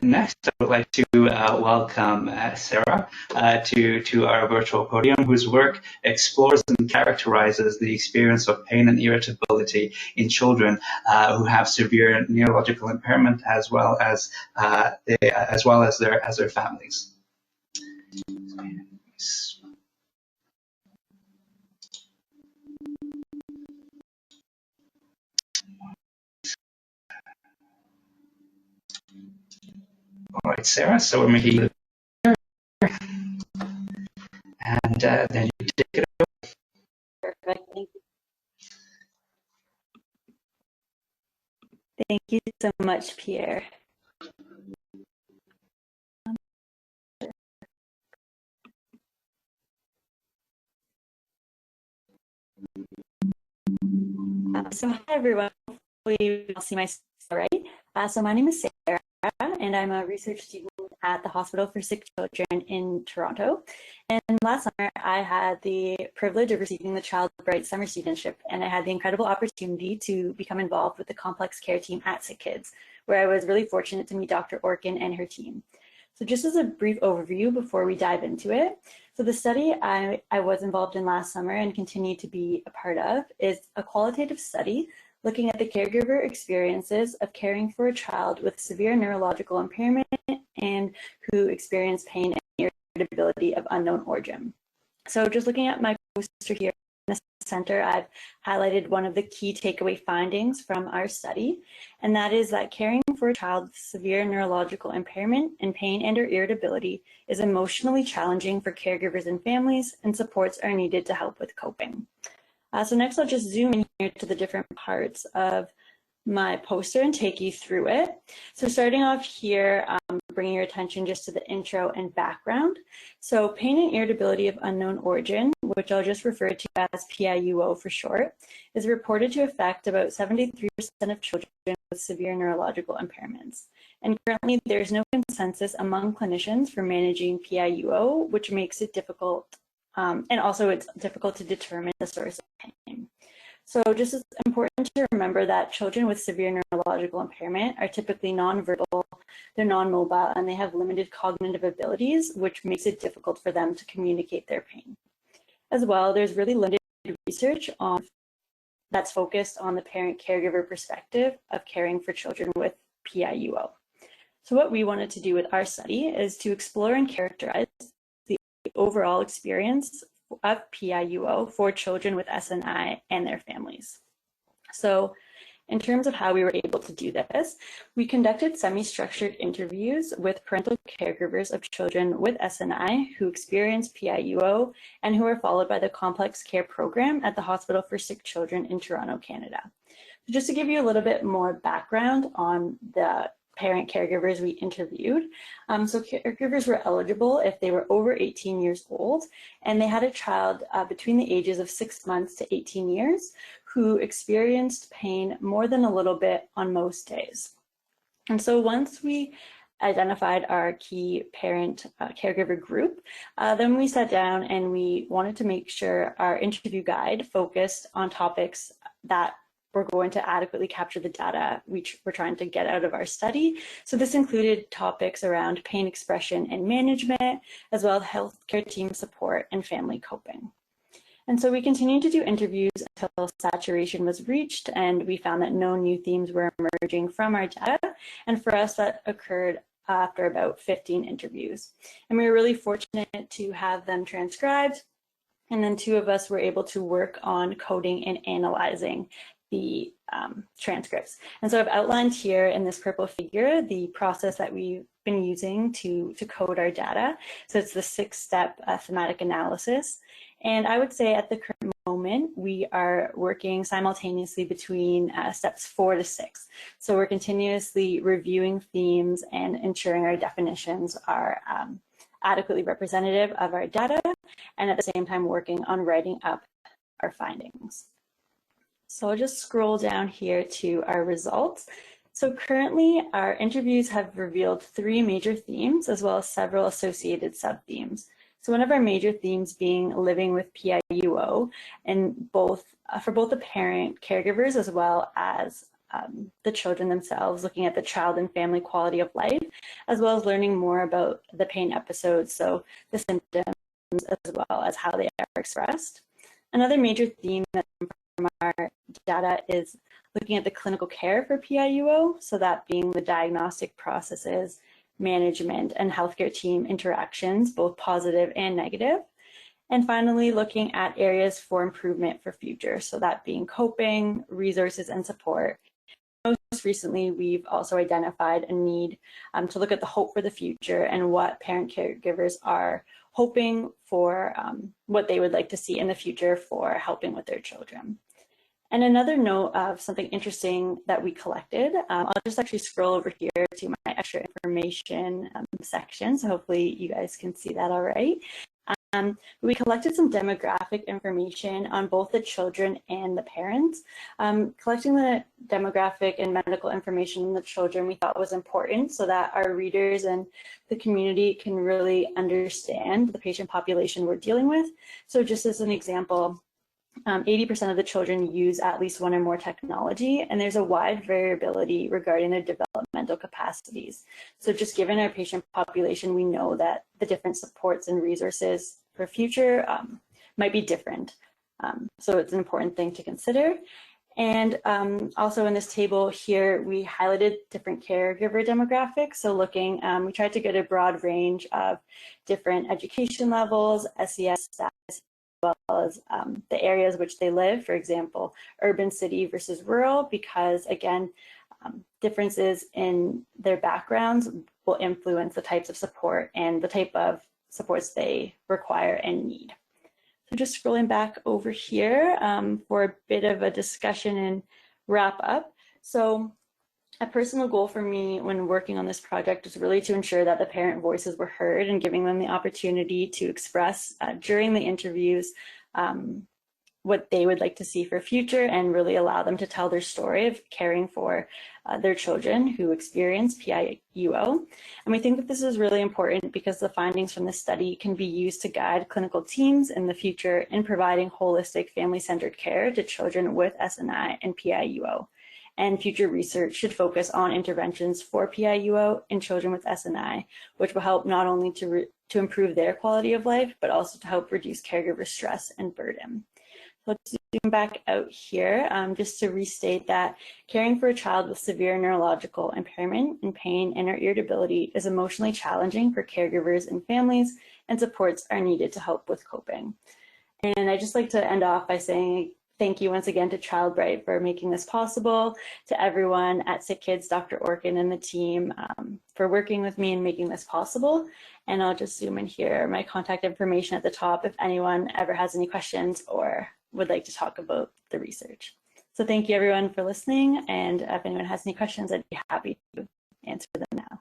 Next, I would like to welcome Sara to our virtual podium, whose work explores and characterizes the experience of pain and irritability in children who have severe neurological impairment, as well as their families. All right, Sara. So we're making, and then you take it away. Perfect. Thank you. Thank you so much, Pierre. So hi everyone. Hopefully you all see my slide, right? So my name is Sara, and I'm a research student at the Hospital for Sick Children in Toronto. And last summer, I had the privilege of receiving the Child Bright Summer Studentship, and I had the incredible opportunity to become involved with the complex care team at Sick Kids, where I was really fortunate to meet Dr. Orkin and her team. So just as a brief overview before we dive into it, so the study I was involved in last summer and continue to be a part of is a qualitative study looking at the caregiver experiences of caring for a child with severe neurological impairment and who experience pain and irritability of unknown origin. So just looking at my poster here in the center, I've highlighted one of the key takeaway findings from our study, and that is that caring for a child with severe neurological impairment and pain and or irritability is emotionally challenging for caregivers and families, and supports are needed to help with coping. So next I'll just zoom in here to the different parts of my poster and take you through it. So starting off here, bringing your attention just to the intro and background. So pain and irritability of unknown origin, which I'll just refer to as PIUO for short, is reported to affect about 73% of children with severe neurological impairments. And currently there's no consensus among clinicians for managing PIUO, which makes it difficult, and also it's difficult to determine the source of pain. So just as important to remember that children with severe neurological impairment are typically nonverbal, they're non-mobile, and they have limited cognitive abilities, which makes it difficult for them to communicate their pain. As well, there's really limited research that's focused on the parent-caregiver perspective of caring for children with PIUO. So what we wanted to do with our study is to explore and characterize the overall experience of PIUO for children with SNI and their families. So in terms of how we were able to do this, we conducted semi-structured interviews with parental caregivers of children with SNI who experience PIUO and who are followed by the complex care program at the Hospital for Sick Children in Toronto, Canada. So just to give you a little bit more background on the parent caregivers we interviewed. So caregivers were eligible if they were over 18 years old and they had a child between the ages of 6 months to 18 years who experienced pain more than a little bit on most days. And so once we identified our key parent caregiver group, then we sat down and we wanted to make sure our interview guide focused on topics that we're going to adequately capture the data which we're trying to get out of our study. So this included topics around pain expression and management, as well as healthcare team support and family coping. And so we continued to do interviews until saturation was reached, and we found that no new themes were emerging from our data. And for us, that occurred after about 15 interviews. And we were really fortunate to have them transcribed. And then 2 of us were able to work on coding and analyzing the transcripts. And so I've outlined here in this purple figure the process that we've been using to code our data. So it's the 6-step thematic analysis. And I would say at the current moment, we are working simultaneously between steps 4 to 6. So we're continuously reviewing themes and ensuring our definitions are adequately representative of our data, and at the same time working on writing up our findings. So I'll just scroll down here to our results. So currently our interviews have revealed 3 major themes as well as several associated sub-themes. So one of our major themes being living with PIUO, and for both the parent caregivers as well as the children themselves, looking at the child and family quality of life, as well as learning more about the pain episodes, so the symptoms as well as how they are expressed. Another major theme that from our data is looking at the clinical care for PIUO, so that being the diagnostic processes, management, and healthcare team interactions, both positive and negative. And finally, looking at areas for improvement for future, so that being coping, resources, and support. Most recently, we've also identified a need to look at the hope for the future and what parent caregivers are hoping for, what they would like to see in the future for helping with their children. And another note of something interesting that we collected, I'll just actually scroll over here to my extra information section, so hopefully you guys can see that all right. We collected some demographic information on both the children and the parents. Collecting the demographic and medical information on the children we thought was important so that our readers and the community can really understand the patient population we're dealing with. So just as an example, 80% of the children use at least one or more technology, and there's a wide variability regarding their developmental capacities. So just given our patient population, we know that the different supports and resources for future might be different. So it's an important thing to consider. And also in this table here, we highlighted different caregiver demographics. So looking, we tried to get a broad range of different education levels, SES status, as well as the areas which they live, for example, urban city versus rural, because again, differences in their backgrounds will influence the types of support and the type of supports they require and need. So just scrolling back over here for a bit of a discussion and wrap up. So a personal goal for me when working on this project was really to ensure that the parent voices were heard and giving them the opportunity to express during the interviews what they would like to see for future and really allow them to tell their story of caring for their children who experience PIUO. And we think that this is really important because the findings from this study can be used to guide clinical teams in the future in providing holistic family-centered care to children with SNI and PIUO. And future research should focus on interventions for PIUO in children with SNI, which will help not only to improve their quality of life, but also to help reduce caregiver stress and burden. So let's zoom back out here, just to restate that caring for a child with severe neurological impairment and pain and or irritability is emotionally challenging for caregivers and families, and supports are needed to help with coping. And I'd just like to end off by saying thank you once again to Child Bright for making this possible, to everyone at Sick Kids, Dr. Orkin and the team for working with me and making this possible. And I'll just zoom in here, my contact information at the top if anyone ever has any questions or would like to talk about the research. So thank you everyone for listening, and if anyone has any questions, I'd be happy to answer them now.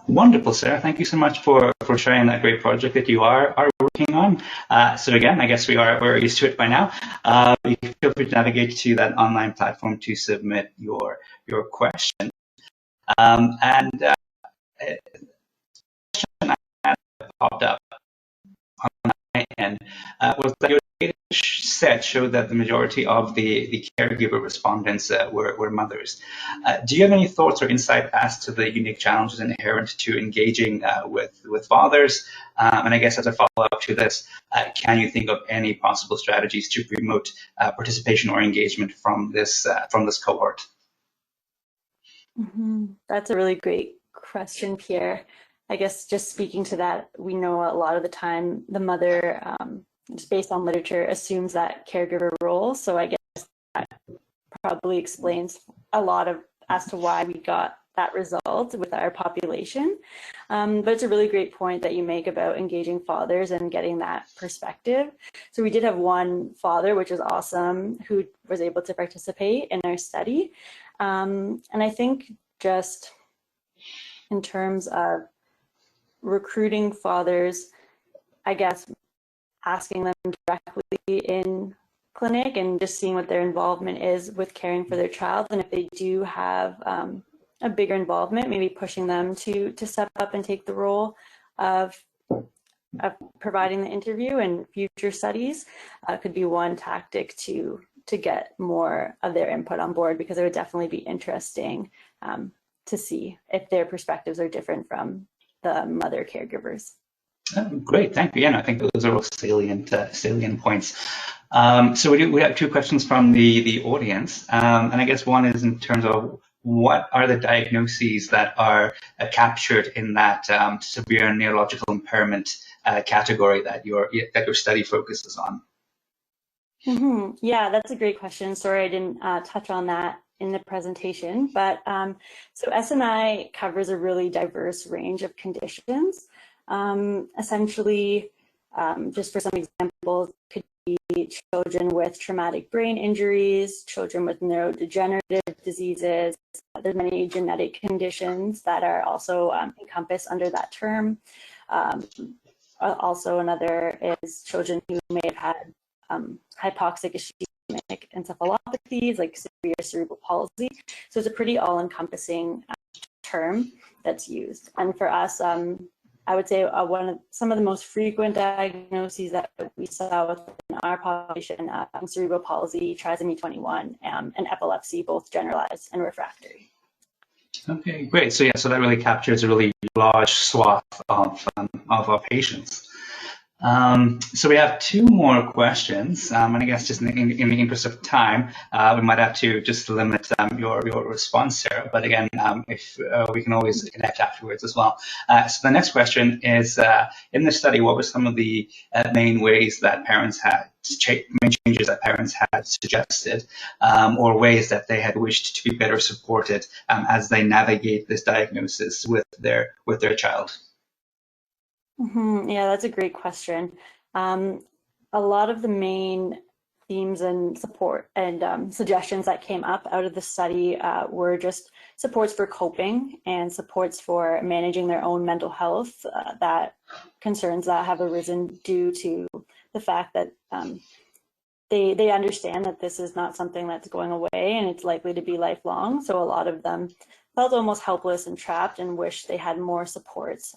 Wonderful, Sarah. Thank you so much for sharing that great project that you are working on. So again, I guess we're used to it by now. You can feel free to navigate to that online platform to submit your question. And a question I popped up on my end was that your data set showed that the majority of the caregiver respondents were mothers. Do you have any thoughts or insight as to the unique challenges inherent to engaging with fathers? And I guess as a follow-up to this, can you think of any possible strategies to promote participation or engagement from this cohort? That's a really great question, Pierre. I guess just speaking to that, we know a lot of the time the mother, just based on literature, assumes that caregiver role. So I guess that probably explains a lot of as to why we got that result with our population. But it's a really great point that you make about engaging fathers and getting that perspective. So we did have one father, which is awesome, who was able to participate in our study. And I think just in terms of recruiting fathers, I guess asking them directly in clinic and just seeing what their involvement is with caring for their child. And if they do have a bigger involvement, maybe pushing them to step up and take the role of providing the interview, and future studies could be one tactic to get more of their input on board, because it would definitely be interesting to see if their perspectives are different from the mother caregivers. Oh, great, thank you. Yeah, I think those are all salient points. So we have two questions from the audience, and I guess one is in terms of what are the diagnoses that are captured in that severe neurological impairment category that your study focuses on? Mm-hmm. Yeah, that's a great question. Sorry, I didn't touch on that in the presentation, but so SNI covers a really diverse range of conditions. Essentially, just for some examples, could be children with traumatic brain injuries, children with neurodegenerative diseases. There's many genetic conditions that are also encompassed under that term. Also, another is children who may have had hypoxic ischemic encephalopathies, like severe cerebral palsy. So it's a pretty all-encompassing term that's used. And for us, I would say some of the most frequent diagnoses that we saw within our population, cerebral palsy, trisomy 21, and epilepsy, both generalized and refractory. Okay, great. So yeah, so that really captures a really large swath of our patients. So we have two more questions, and I guess just in the interest of time, we might have to just limit your response, Sarah. But again, if we can always connect afterwards as well. So the next question is: in the study, what were some of the main ways that parents had main changes that parents had suggested, or ways that they had wished to be better supported as they navigate this diagnosis with their child? Mm-hmm. Yeah, that's a great question. A lot of the main themes and support and suggestions that came up out of the study were just supports for coping and supports for managing their own mental health, that concerns that have arisen due to the fact that they understand that this is not something that's going away and it's likely to be lifelong. So a lot of them felt almost helpless and trapped and wish they had more supports,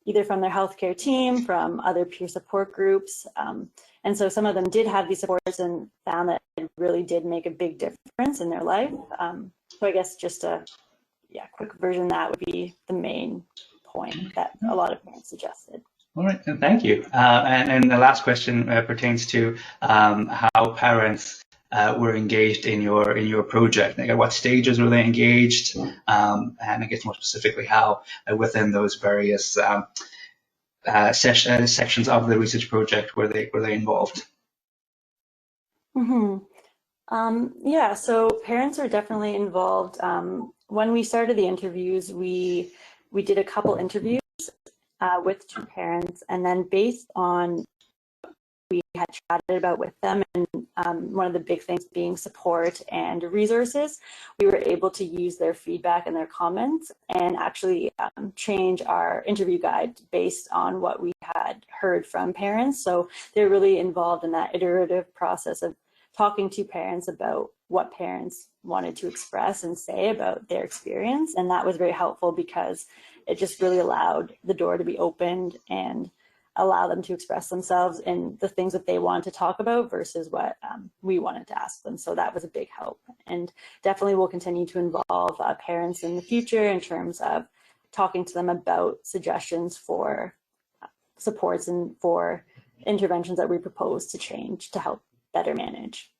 either from their healthcare team, from other peer support groups. And so some of them did have these supports and found that it really did make a big difference in their life. So I guess just a quick version, that would be the main point that a lot of parents suggested. All right, and thank you. And the last question pertains to how parents were engaged in your project. Like, at what stages were they engaged? And I guess more specifically, how within those various sections of the research project were they involved? Mm-hmm. Yeah, so parents are definitely involved. When we started the interviews, we did a couple interviews with two parents, and then based on we had chatted about with them, and one of the big things being support and resources, we were able to use their feedback and their comments and actually change our interview guide based on what we had heard from parents. So they're really involved in that iterative process of talking to parents about what parents wanted to express and say about their experience. And that was very helpful because it just really allowed the door to be opened and allow them to express themselves in the things that they want to talk about versus what we wanted to ask them. So that was a big help, and definitely will continue to involve parents in the future in terms of talking to them about suggestions for supports and for interventions that we propose to change to help better manage.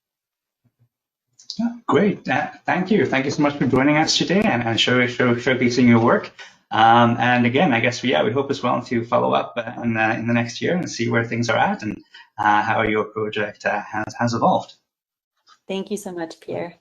Great. Thank you. Thank you so much for joining us today and showcasing your work. And again, I guess, we hope as well to follow up in the next year and see where things are at and how your project has evolved. Thank you so much, Pierre.